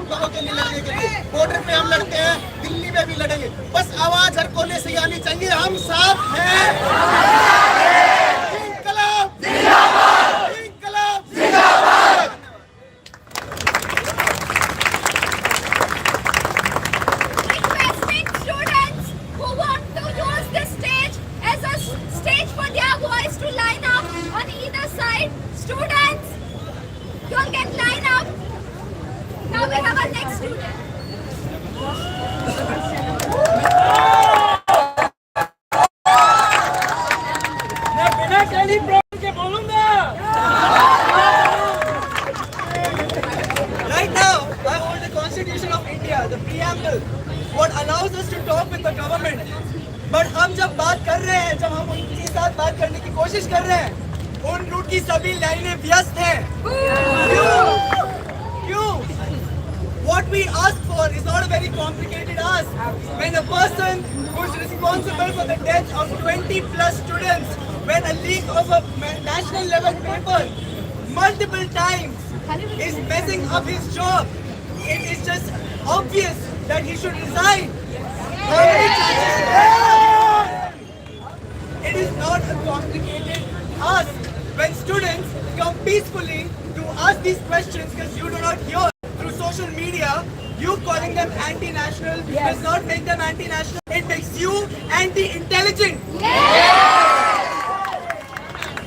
लोगों के लिए लड़ने के लिए। बॉर्डर पे हम लड़ते हैं, दिल्ली में भी लड़ेंगे। बस आवाज हर कोने से आनी चाहिए, हम साथ हैं। इंकलाब जिंदाबाद, इंकलाब जिंदाबाद। Requesting students who want to use this stage as a stage for their voice to line up on either side. Students, you all can line up. Now we have our next student. मैं बिना teleprompter के बोलूंगा। Right now, I hold the Constitution of India, the preamble, what allows us to talk with the government. But हम जब बात कर रहे हैं, जब हम उनके साथ बात करने की कोशिश कर रहे हैं, उन रूट की सभी लाइनें व्यस्त हैं। क्यों? What we ask for is not a very complicated ask. When a person who is responsible for the death of 20 plus students, when a leak of a national level paper multiple times is messing up his job, it is just obvious that he should resign. How many chances? It is not a complicated ask. When students come peacefully to ask these questions because you do not hear through social media, you calling them anti-national does not make them anti-national. It makes you anti-intelligent.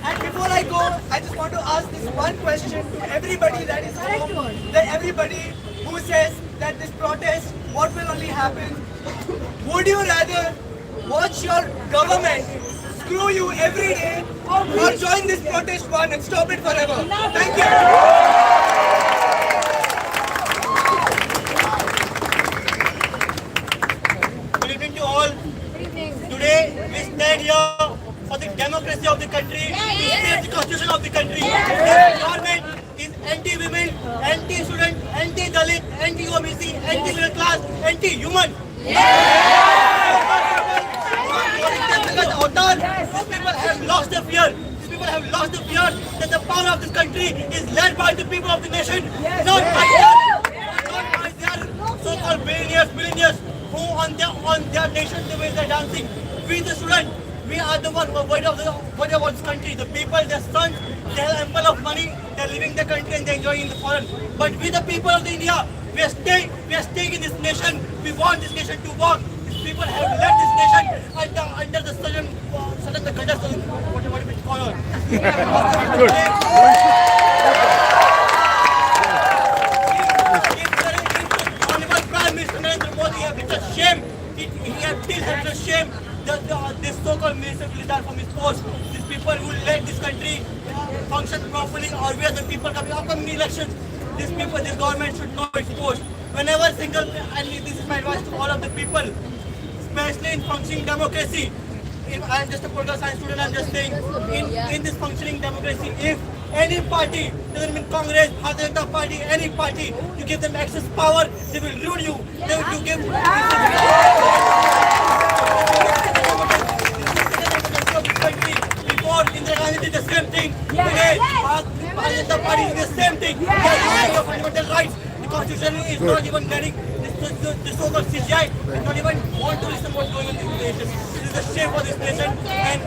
And before I go, I just want to ask this one question to everybody that is home, that everybody who says that this protest, what will only happen? Would you rather watch your government screw you every day or join this protest one and stop it forever? Thank you. Good evening to all. Today we stand here for the democracy of the country, to save the constitution of the country. This government is anti-women, anti-student, anti-Dalit, anti-OBC, anti-middle class, anti-human. These people have lost their fear. These people have lost the fear that the power of this country is led by the people of the nation, not by their so-called billionaires who on their nation the way they're dancing. We the students, we are the one who are worried about this country. The people, their sons, they have ample of money, they're leaving the country and they're enjoying in the foreign. But we the people of India, we are staying in this nation. We want this nation to work. These people have led this nation under the sudden the conduct, whatever it's called. Honorable Prime Minister Narendra Modi, it's a shame. He has still shame that this so-called minister will retire from his post. These people who led this country function properly, or we are the people coming upcoming elections. These people, this government should know its post. Whenever and this is my advice to all of the people, especially in functioning democracy. I am just a political science student. I am just saying, in this functioning democracy, if any party, doesn't mean Congress, Bharatiya Janata Party, any party, you give them excess power, they will ruin you. They will give country. Before Indira Gandhi did the same thing. Today, Bharatiya Janata Party is the same thing. They are your fundamental rights. The constitution is not even letting this so-called CGI not even want to listen what's going on in this nation. This is a shame for this nation, and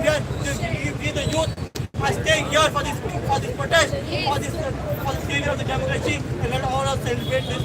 we the youth are staying here for this protest, for the failure of the democracy, and let all of us celebrate this.